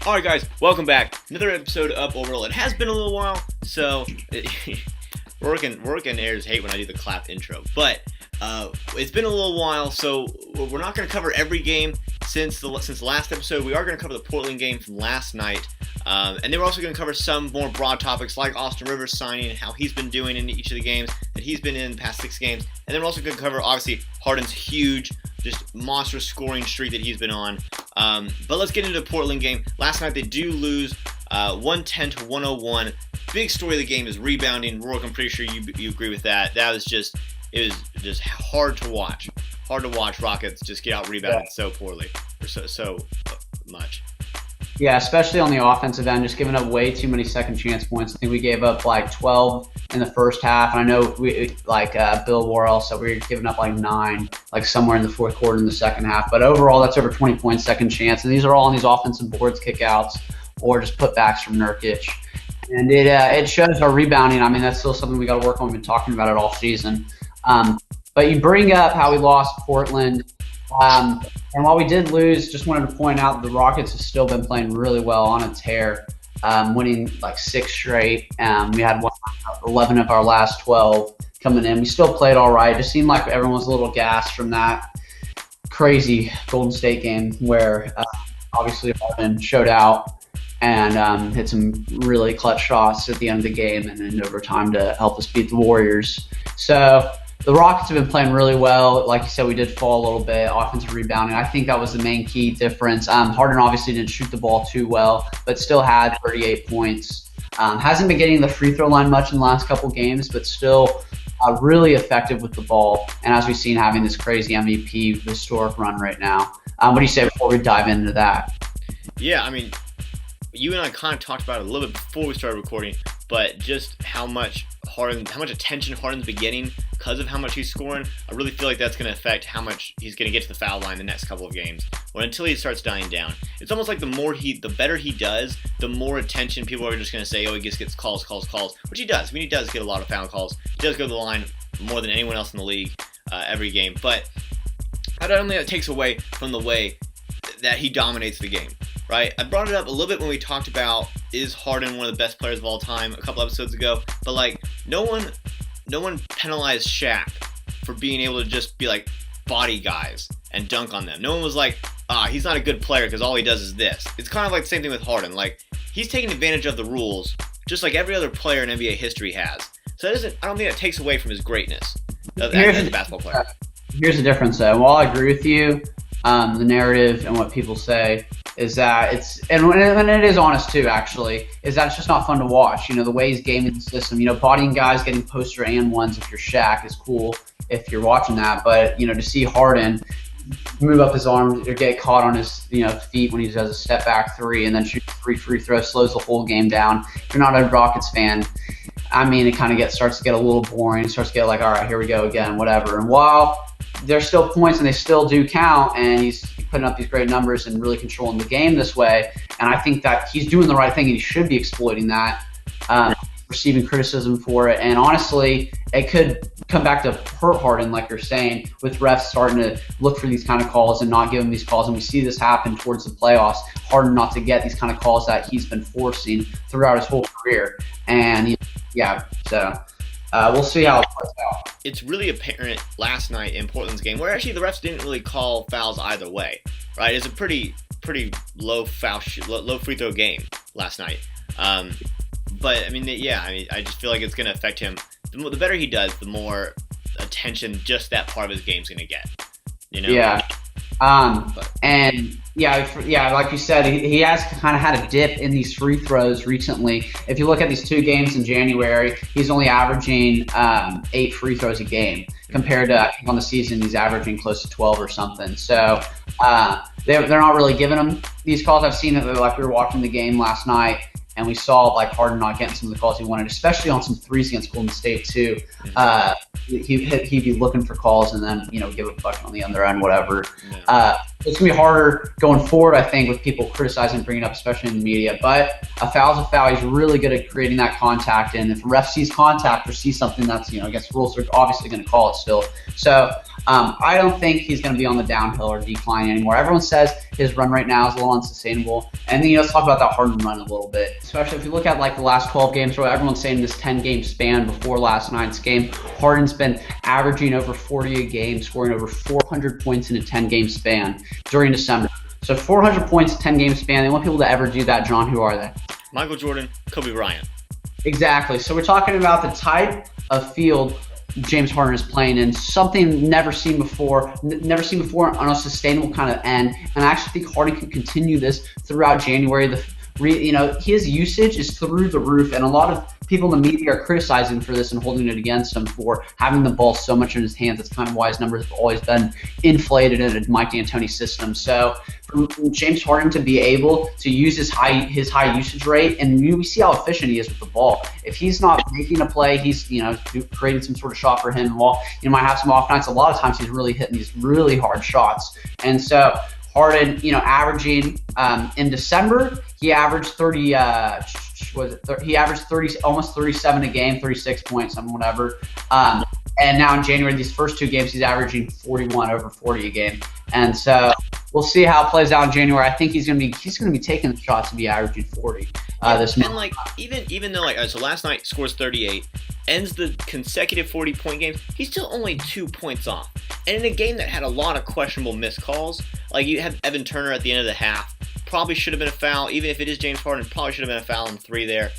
Alright guys, welcome back. Another episode of Orbital. It has been a little while, so Rourke and Ayers hate when I do the clap intro. But it's been a little while, so we're not going to cover every game since the last episode. We are going to cover the Portland game from last night. And then we're also going to cover some more broad topics like Austin Rivers signing and how he's been doing in each of the games that he's been in the past 6 games. And then we're also going to cover, obviously, Harden's huge, just monstrous scoring streak that he's been on. But let's get into the Portland game. Last night they do lose 110 to 101. Big story of the game is rebounding. Rourke, I'm pretty sure you agree with that. It was just hard to watch. Hard to watch Rockets just get out rebounded so poorly or so much. Yeah, especially on the offensive end, just giving up way too many second chance points. I think we gave up like 12 in the first half. And I know Bill Worrell said we were giving up like 9, like somewhere in the fourth quarter in the second half. But overall, that's over 20 points second chance. And these are all on these offensive boards, kickouts, or just putbacks from Nurkic. And it shows our rebounding. I mean, that's still something we got to work on. We've been talking about it all season. But you bring up how we lost Portland. And while we did lose, just wanted to point out the Rockets have still been playing really well on a tear, winning like 6 straight. We had 11 of our last 12 coming in. We still played all right. It just seemed like everyone was a little gassed from that crazy Golden State game where obviously Harden showed out and hit some really clutch shots at the end of the game and in overtime to help us beat the Warriors. So the Rockets have been playing really well. Like you said, we did fall a little bit, offensive rebounding. I think that was the main key difference. Harden obviously didn't shoot the ball too well, but still had 38 points. Hasn't been getting the free throw line much in the last couple games, but still really effective with the ball. And as we've seen, having this crazy MVP historic run right now. What do you say before we dive into that? Yeah, I mean, you and I kind of talked about it a little bit before we started recording, but just how much attention Harden's been getting because of how much he's scoring. I really feel like that's going to affect how much he's going to get to the foul line the next couple of games, or until he starts dying down. It's almost like the better he does, the more attention people are just going to say, oh, he just gets calls, which he does. I mean, he does get a lot of foul calls. He does go to the line more than anyone else in the league every game, but I don't think that takes away from the way that he dominates the game. Right, I brought it up a little bit when we talked about is Harden one of the best players of all time a couple episodes ago, but like no one penalized Shaq for being able to just be like body guys and dunk on them. No one was like, he's not a good player because all he does is this. It's kind of like the same thing with Harden. Like he's taking advantage of the rules just like every other player in NBA history has. So I don't think that takes away from his greatness as a basketball player. Here's the difference though. While I agree with you, the narrative and what people say is that and it is honest too, actually, is that it's just not fun to watch. You know, the way he's gaming the system, bodying guys, getting poster and ones if you're Shaq is cool if you're watching that. But, to see Harden move up his arm or get caught on his, feet when he does a step back 3 and then shoot 3 free throws, slows the whole game down. If you're not a Rockets fan, I mean, it kind of starts to get a little boring. It starts to get like, all right, here we go again, whatever. And while there's still points and they still do count, and he's putting up these great numbers and really controlling the game this way, and I think that he's doing the right thing and he should be exploiting that, receiving criticism for it. And honestly, it could come back to hurt Harden, like you're saying, with refs starting to look for these kind of calls and not give him these calls. And we see this happen towards the playoffs, Harden not to get these kind of calls that he's been forcing throughout his whole career. And we'll see how it plays out. It's really apparent last night in Portland's game where actually the refs didn't really call fouls either way, right? It's a pretty low free throw game last night. But I mean, I just feel like it's going to affect him. The better he does, the more attention just that part of his game's going to get. Yeah. Like you said, he has kind of had a dip in these free throws recently. If you look at these 2 games in January, he's only averaging 8 free throws a game compared to, I think, on the season he's averaging close to 12 or something. So they're not really giving him these calls. I've seen it, like we were watching the game last night, and we saw like Harden not getting some of the calls he wanted, especially on some threes against Golden State too. He'd be looking for calls and then give a bucket on the other end, whatever. Yeah. it's gonna be harder going forward, I think, with people criticizing, bringing up, especially in the media. But a foul's a foul. He's really good at creating that contact, and if a ref sees contact or sees something that's against rules, they're obviously going to call it still. So I don't think he's going to be on the downhill or decline anymore. Everyone says his run right now is a little unsustainable, and then let's talk about that Harden run a little bit. Especially if you look at like the last 12 games, where everyone's saying this 10-game span before last night's game, Harden's been averaging over 40 a game, scoring over 400 points in a 10-game span during December. So 400 points, 10-game span. They want people to ever do that. John, who are they? Michael Jordan, Kobe Bryant. Exactly. So we're talking about the type of field James Harden is playing in, something never seen before on a sustainable kind of end. And I actually think Harden can continue this throughout January. His usage is through the roof, and a lot of people in the media are criticizing for this and holding it against him for having the ball so much in his hands. That's kind of why his numbers have always been inflated in a Mike D'Antoni system. So for James Harden to be able to use his high usage rate, and we see how efficient he is with the ball. If he's not making a play, he's creating some sort of shot for him. Well, might have some off nights. A lot of times he's really hitting these really hard shots, and so Harden, averaging in December, he averaged 30. He averaged 30, almost 37 a game, 36 points, something whatever. And now in January, these first two games, he's averaging 41 over 40 a game. And so we'll see how it plays out in January. I think he's gonna be taking the shots to be averaging 40 this month. And like even though so last night scores 38, ends the consecutive 40-point games, he's still only 2 points off. And in a game that had a lot of questionable missed calls, like you had Evan Turner at the end of the half, probably should have been a foul. Even if it is James Harden, probably should have been a foul on 3 there.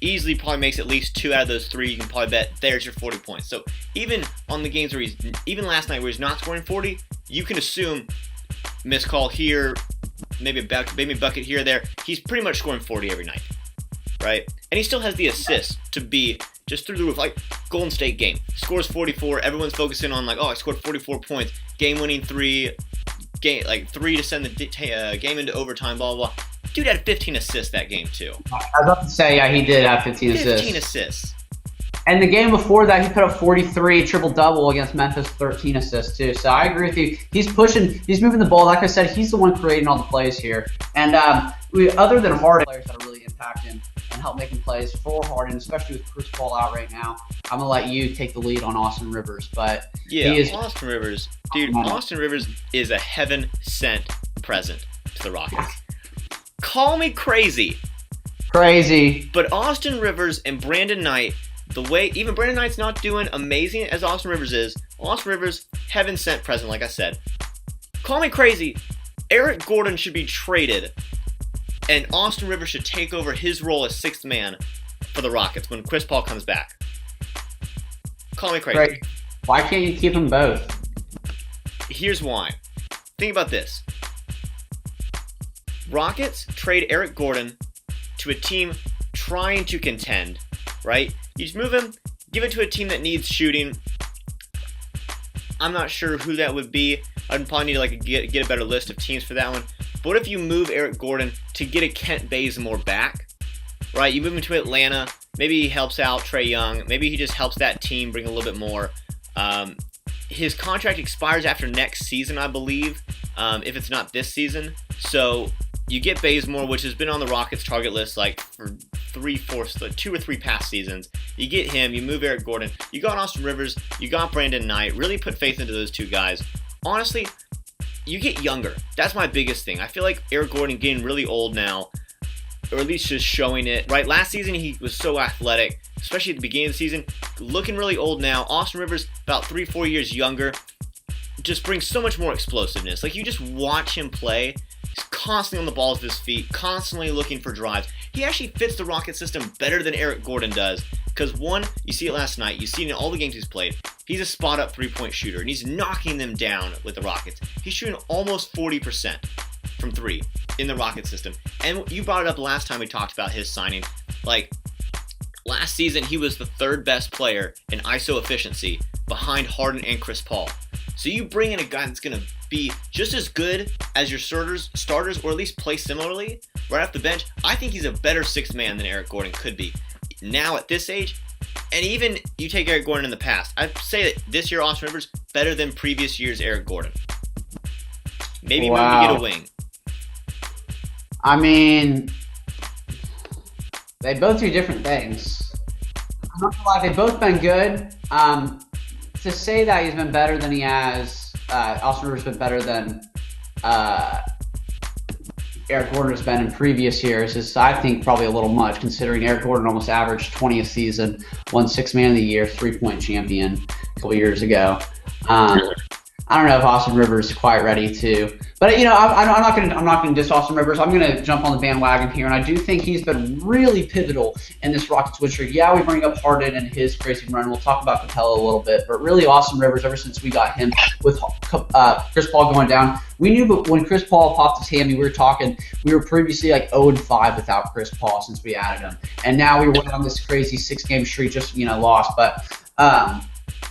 Easily probably makes at least 2 out of those 3. You can probably bet there's your 40 points. So even on the games where even last night where he's not scoring 40, you can assume missed call here, maybe a bucket here or there. He's pretty much scoring 40 every night, right? And he still has the assists to be just through the roof. Like Golden State game, scores 44. Everyone's focusing on I scored 44 points, game-winning 3, 3 to send the game into overtime. Blah blah blah. Dude had 15 assists that game too. I was about to say, yeah, he did have 15 assists. 15 assists. And the game before that, he put up 43, triple-double against Memphis, 13 assists too. So I agree with you. He's pushing, he's moving the ball. Like I said, he's the one creating all the plays here. And other than Harden, players that are really impacting and help making plays for Harden, especially with Chris Paul out right now, I'm going to let you take the lead on Austin Rivers. But yeah, Austin Rivers. Dude, Austin Rivers is a heaven-sent present to the Rockets. Call me crazy. But Austin Rivers and Brandon Knight, the way even Brandon Knight's not doing amazing as Austin Rivers is, Austin Rivers, heaven sent present, like I said. Call me crazy. Eric Gordon should be traded, and Austin Rivers should take over his role as 6th man for the Rockets when Chris Paul comes back. Call me crazy. Right. Why can't you keep them both? Here's why. Think about this. Rockets trade Eric Gordon to a team trying to contend, right? You just move him, give it to a team that needs shooting. I'm not sure who that would be. I'd probably need to get a better list of teams for that one. But what if you move Eric Gordon to get a Kent Bazemore back, right? You move him to Atlanta. Maybe he helps out Trae Young. Maybe he just helps that team bring a little bit more. His contract expires after next season, I believe, if it's not this season. So you get Bazemore, which has been on the Rockets' target list for 2 or 3 past seasons. You get him, you move Eric Gordon, you got Austin Rivers, you got Brandon Knight. Really put faith into those 2 guys. Honestly, you get younger. That's my biggest thing. I feel like Eric Gordon getting really old now, or at least just showing it. Right, last season he was so athletic, especially at the beginning of the season. Looking really old now. Austin Rivers, about 3-4 years younger, just brings so much more explosiveness. You just watch him play. He's constantly on the balls of his feet, constantly looking for drives. He actually fits the Rocket system better than Eric Gordon does. Because one, you see it last night, you see it in all the games he's played. He's a spot-up 3-point shooter, and he's knocking them down with the Rockets. He's shooting almost 40% from 3 in the Rocket system. And you brought it up last time we talked about his signing. Last season, he was the 3rd best player in ISO efficiency behind Harden and Chris Paul. So you bring in a guy that's going to be just as good as your starters, or at least play similarly right off the bench. I think he's a better 6th man than Eric Gordon could be now at this age. And even you take Eric Gordon in the past, I'd say that this year Austin Rivers better than previous years Eric Gordon. Maybe move to Wow. get a wing. I mean, they both do different things. I'm not gonna lie, they've both been good. To say that he's been better than he has, Austin Rivers been better than uh, Eric Gordon has been in previous years is, I think, probably a little much, considering Eric Gordon almost averaged 20 a season, won Sixth Man of the Year, 3-point champion a couple years ago. I don't know if Austin Rivers is quite ready to, but I'm not gonna diss Austin Rivers. I'm gonna jump on the bandwagon here, and I do think he's been really pivotal in this Rockets win streak. Yeah, we bring up Harden and his crazy run. We'll talk about Capella a little bit, but really Austin Rivers, ever since we got him with Chris Paul going down, we knew when Chris Paul popped his hammy, we were previously like 0-5 without Chris Paul since we added him, and now we went on this crazy 6-game streak, just lost, but.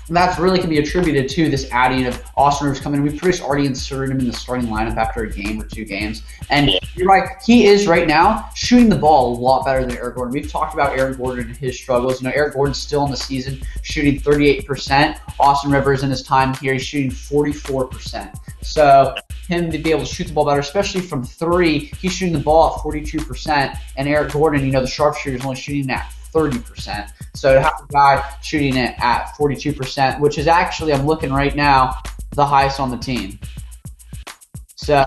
That's really can be attributed to this adding of Austin Rivers coming in. We've pretty already inserted him in the starting lineup after a game or 2 games. And you're right, he is right now shooting the ball a lot better than Eric Gordon. We've talked about Eric Gordon and his struggles. Eric Gordon's still in the season shooting 38%. Austin Rivers in his time here, he's shooting 44%. So him to be able to shoot the ball better, especially from 3, he's shooting the ball at 42%. And Eric Gordon, the sharpshooter, is only shooting at 30%. So to have a guy shooting it at 42%, which is actually, I'm looking right now, the highest on the team. So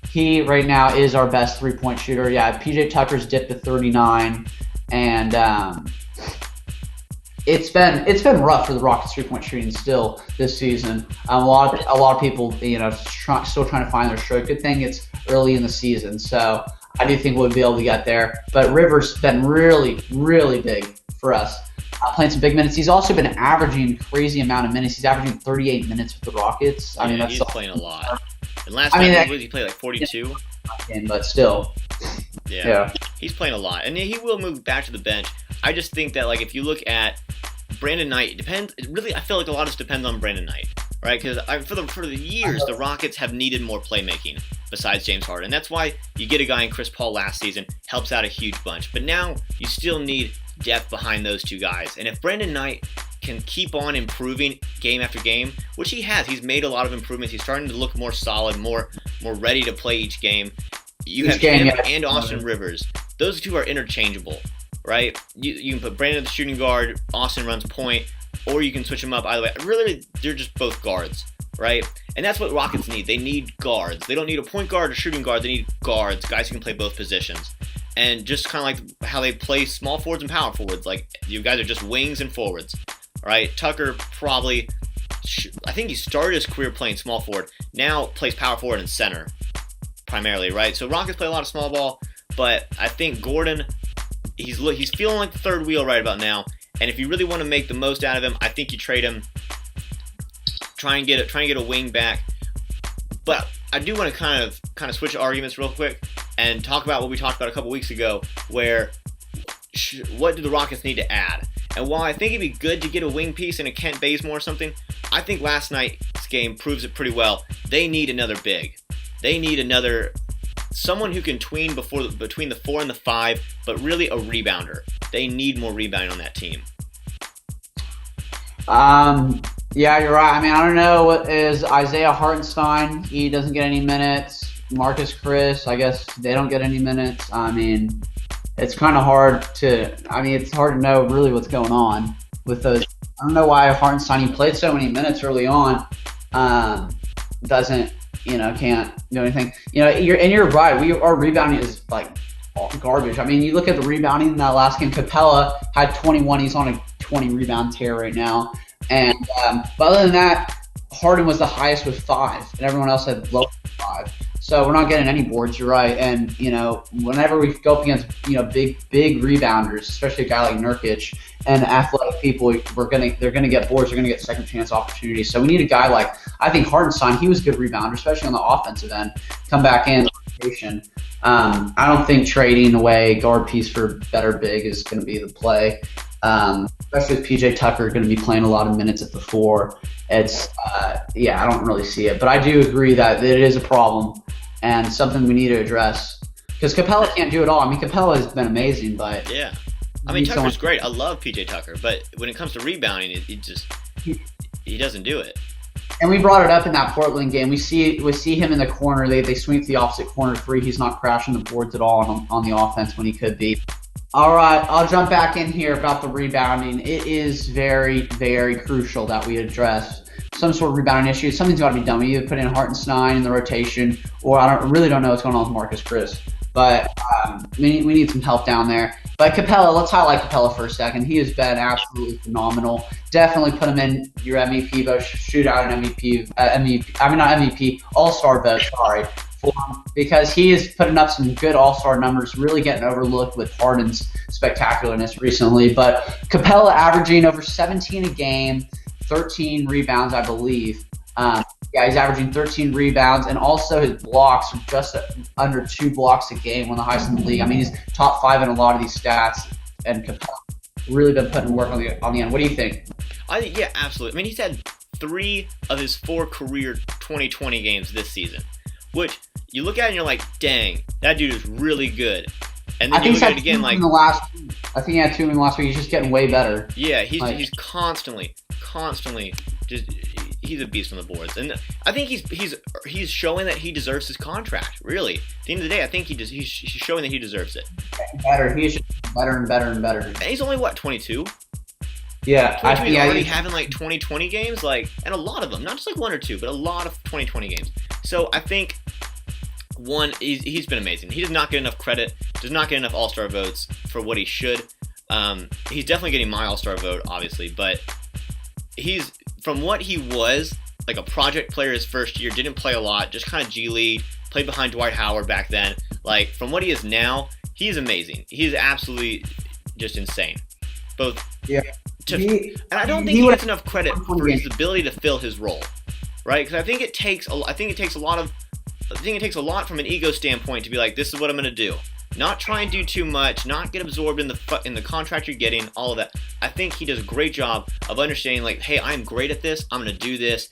he right now is our best 3-point shooter. Yeah, PJ Tucker's dipped to 39, and it's been rough for the Rockets 3-point shooting still this season. A lot of people, still trying to find their stroke. Good thing it's early in the season, so I do think we'll be able to get there. But Rivers been really, really big for us, playing some big minutes. He's also been averaging a crazy amount of minutes. He's averaging 38 minutes with the Rockets. I mean, that's he's playing a lot. And last night, he played like 42. But still. Yeah. He's playing a lot. And he will move back to the bench. I just think that, if you look at Brandon Knight, I feel like a lot of this depends on Brandon Knight, right? Because for the years, the Rockets have needed more playmaking besides James Harden. That's why you get a guy in Chris Paul last season, helps out a huge bunch. But now you still need depth behind those 2 guys. And if Brandon Knight can keep on improving game after game, which he has, he's made a lot of improvements. He's starting to look more solid, more ready to play each game. You have him and Austin Rivers. Those 2 are interchangeable, right? You can put Brandon at the shooting guard, Austin runs point, or you can switch them up either way. Really, they're just both guards, right? And that's what Rockets need. They need guards. They don't need a point guard or shooting guard. They need guards, guys who can play both positions. And just kind of like how they play small forwards and power forwards. Like, you guys are just wings and forwards. All right, Tucker probably, I think he started his career playing small forward. Now plays power forward and center primarily, right? So Rockets play a lot of small ball, but I think Gordon, he's feeling like the third wheel right about now. And if you really want to make the most out of him, I think you trade him, try and get a wing back. But I do want to kind of switch arguments real quick and talk about what we talked about a couple weeks ago, where what do the Rockets need to add? And while I think it'd be good to get a wing piece in a Kent Bazemore or something, I think last night's game proves it pretty well. They need another big. They need someone who can tween between the 4 and the 5, but really a rebounder. They need more rebounding on that team. Yeah, you're right. I mean, I don't know what is Isaiah Hartenstein. He doesn't get any minutes. Marcus Chris, I guess they don't get any minutes. I mean, it's kind of hard to know really what's going on with those. I don't know why Hartenstein, he played so many minutes early on, can't do anything. You're right. Our rebounding is like garbage. I mean, you look at the rebounding in that last game. Capella had 21. He's on a 20 rebound tear right now. And but other than that, Harden was the highest with 5, and everyone else had lower than 5. So we're not getting any boards. You're right. And whenever we go up against big rebounders, especially a guy like Nurkic and athletic people, they're gonna get boards. They're gonna get second chance opportunities. So we need a guy like, I think Hartenstein. He was a good rebounder, especially on the offensive end. Come back in. I don't think trading away guard piece for better big is going to be the play. Especially with PJ Tucker going to be playing a lot of minutes at the 4. It's I don't really see it, but I do agree that it is a problem and something we need to address, because Capella can't do it all. I mean, Capella has been amazing, but yeah, I mean, Tucker's great. I love PJ Tucker, but when it comes to rebounding, he doesn't do it. And we brought it up in that Portland game. We see him in the corner. They swing to the opposite corner three. He's not crashing the boards at all on the offense when he could be. All right, I'll jump back in here about the rebounding. It is very, very crucial that we address some sort of rebounding issue. Something's got to be done. We either put in Hartenstein in the rotation, or I really don't know what's going on with Marcus Chris. But we need some help down there. But Capella, let's highlight Capella for a second. He has been absolutely phenomenal. Definitely put him in your MVP vote, shootout and MVP, All-Star vote, sorry, for him, because he is putting up some good All-Star numbers, really getting overlooked with Harden's spectacularness recently. But Capella averaging over 17 a game, 13 rebounds, I believe. Yeah, he's averaging 13 rebounds, and also his blocks are just under 2 blocks a game, one of the highest in the league. I mean, he's top 5 in a lot of these stats, and Capella really been putting work on the end. What do you think? I think, yeah, absolutely. I mean, he's had 3 of his 4 career 2020 games this season, which you look at and you're like, dang, that dude is really good. And then you look at it again, like, I think he had 2 in the last week. He's just getting way better. Yeah, he's constantly just. He's a beast on the boards, and I think he's showing that he deserves his contract. Really, at the end of the day, I think he's showing that he deserves it. Better, he's just better and better and better. And he's only what, 22? Yeah, 22. He's already having like 2020 games, like, and a lot of them, not just like 1 or 2, but a lot of 2020 games. So I think he's been amazing. He does not get enough credit, does not get enough All-Star votes for what he should. He's definitely getting my All-Star vote, obviously, but he's, from what he was, like a project player his first year, didn't play a lot, just kind of G League, played behind Dwight Howard back then. Like, from what he is now, he is amazing. He is absolutely just insane. Both. Yeah. And I don't think he gets enough credit for his ability to fill his role, right? Because I think it takes a lot from an ego standpoint to be like, this is what I'm going to do. Not try and do too much, not get absorbed in the contract you're getting, all of that. I think he does a great job of understanding, like, hey, I'm great at this, I'm going to do this,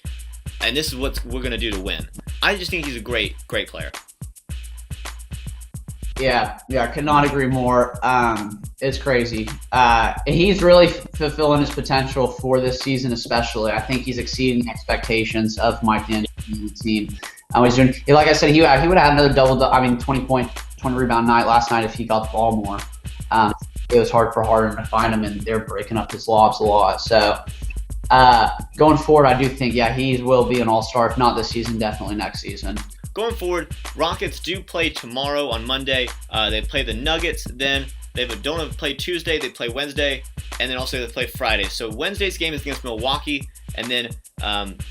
and this is what we're going to do to win. I just think he's a great player. Yeah, I could not agree more. It's crazy. He's really fulfilling his potential for this season, especially. I think he's exceeding the expectations of Mike D'Antoni and the team. He's doing, like I said, he would have had another 20 rebound night last night if he got the ball more. It was hard for Harden to find him, and they're breaking up his lobs a lot. So going forward, I do think, yeah, he will be an all-star. If not this season, definitely next season. Going forward, Rockets do play tomorrow on Monday. They play the Nuggets. Then they don't play Tuesday. They play Wednesday, and then also they play Friday. So Wednesday's game is against Milwaukee, and then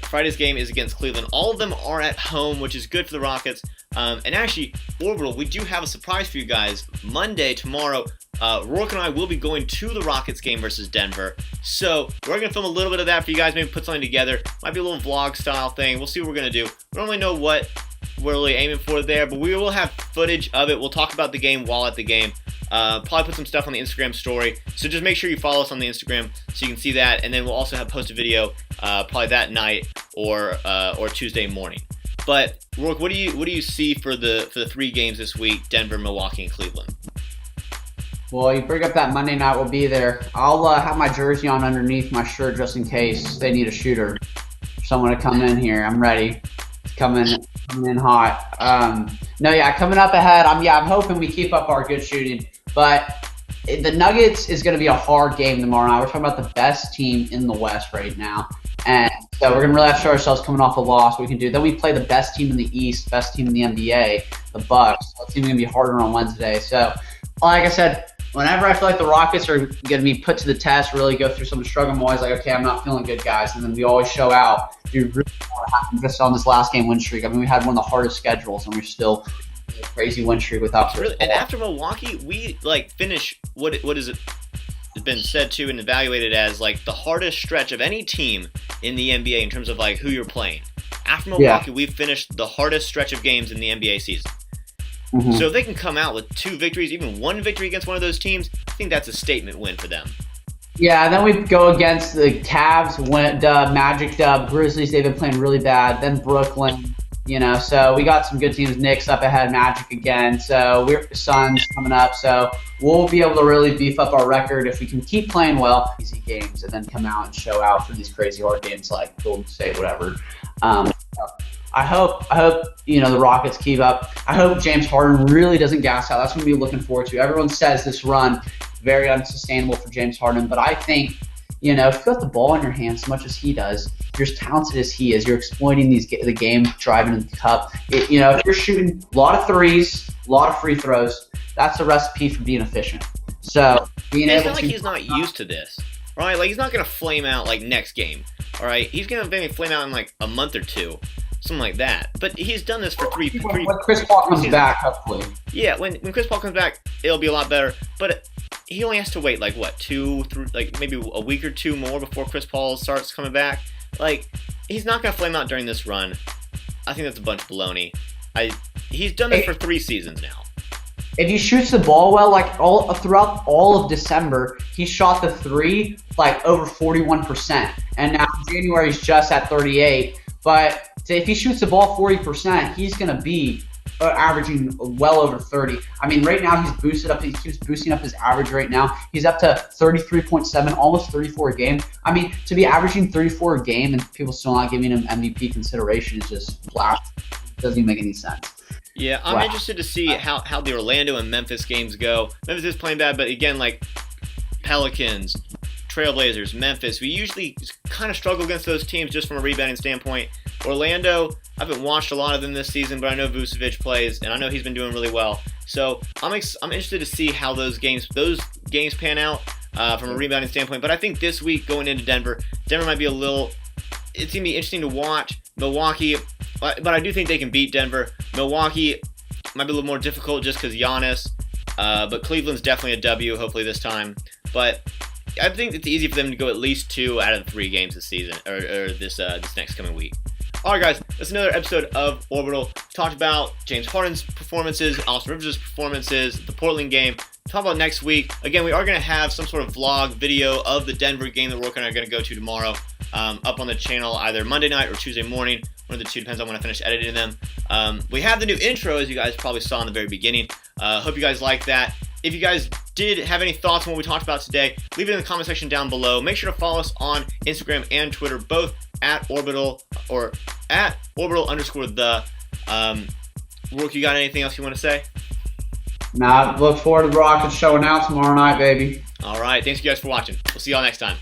Friday's game is against Cleveland. All of them are at home, which is good for the Rockets. And actually, Orbital, we do have a surprise for you guys. Monday, tomorrow, Rourke and I will be going to the Rockets game versus Denver. So we're going to film a little bit of that for you guys, maybe put something together. Might be a little vlog style thing. We'll see what we're going to do. We don't really know what we're really aiming for there, but we will have footage of it. We'll talk about the game while at the game. Probably put some stuff on the Instagram story. So just make sure you follow us on the Instagram so you can see that. And then we'll also post a video probably that night or Tuesday morning. But Rourke, what do you see for the 3 games this week? Denver, Milwaukee, and Cleveland. Well, you bring up that Monday night, we'll be there. I'll have my jersey on underneath my shirt just in case they need a shooter. Someone to come in here. I'm ready. Coming in hot. Coming up ahead. I'm hoping we keep up our good shooting. But the Nuggets is going to be a hard game tomorrow night. We're talking about the best team in the West right now. And so we're going to really have to show ourselves coming off a loss. We can do. Then we play the best team in the East, best team in the NBA, the Bucks. So it's even going to be harder on Wednesday. So, like I said, whenever I feel like the Rockets are going to be put to the test, really go through some of the struggle, I'm always like, okay, I'm not feeling good, guys. And then we always show out. Dude, really what happened just on this last game win streak. I mean, we had one of the hardest schedules, and we're still a crazy win streak without. Really, and after Milwaukee, we finish what is it? Has been said to and evaluated as like the hardest stretch of any team in the NBA in terms of like who you're playing. After Milwaukee, we've finished the hardest stretch of games in the NBA season. Mm-hmm. So if they can come out with 2 victories, even 1 victory against one of those teams, I think that's a statement win for them. Yeah, and then we go against the Cavs, Magic, Grizzlies. They've been playing really bad. Then Brooklyn. So we got some good teams. Knicks up ahead, Magic again. So we're Suns coming up. So we'll be able to really beef up our record if we can keep playing well, easy games, and then come out and show out for these crazy hard games like Golden State, whatever. I hope the Rockets keep up. I hope James Harden really doesn't gas out. That's what we'll be looking forward to. Everyone says this run very unsustainable for James Harden, but I think if you got the ball in your hands as much as he does, you're as talented as he is. You're exploiting the game, driving to the cup. If you're shooting a lot of threes, a lot of free throws, that's a recipe for being efficient. So being it's able not to, like he's not used to this, right? Like he's not gonna flame out like next game, all right? He's gonna maybe flame out in like a month or two. Something like that. But he's done this for three. When Chris Paul comes back, hopefully. Yeah, when Chris Paul comes back, it'll be a lot better. But he only has to wait like what, 2, 3, like maybe a week or two more before Chris Paul starts coming back. Like he's not gonna flame out during this run. I think that's a bunch of baloney. He's done this for 3 seasons now. If he shoots the ball well, like throughout all of December, he shot the 3 like over 41%, and now January's just at 38%. But if he shoots the ball 40%, he's going to be averaging well over 30. I mean, right now he's boosted up. He keeps boosting up his average right now. He's up to 33.7, almost 34 a game. I mean, to be averaging 34 a game and people still not giving him MVP consideration is just blasphemy. It doesn't even make any sense. Yeah, I'm interested to see how the Orlando and Memphis games go. Memphis is playing bad, but again, like Pelicans, Trailblazers, Memphis, we usually kind of struggle against those teams just from a rebounding standpoint. Orlando, I haven't watched a lot of them this season, but I know Vucevic plays, and I know he's been doing really well. So I'm interested to see how those games pan out from a rebounding standpoint. But I think this week going into Denver might be it's going to be interesting to watch. Milwaukee, but I do think they can beat Denver. Milwaukee might be a little more difficult just because Giannis, but Cleveland's definitely a W, hopefully this time. But I think it's easy for them to go at least 2 out of the 3 games this season, or this next coming week. All right, guys, that's another episode of Orbital. Talked about James Harden's performances, Austin Rivers' performances, the Portland game. Talk about next week. Again, we are going to have some sort of vlog video of the Denver game that we're going to go to tomorrow up on the channel either Monday night or Tuesday morning. One of the two, depends on when I finish editing them. We have the new intro, as you guys probably saw in the very beginning. Hope you guys like that. If you guys did have any thoughts on what we talked about today, leave it in the comment section down below. Make sure to follow us on Instagram and Twitter, both at Orbital or at Orbital_the. Rook, you got anything else you want to say? Nah, look forward to the Rockets showing out tomorrow night, baby. All right. Thanks you guys for watching. We'll see y'all next time.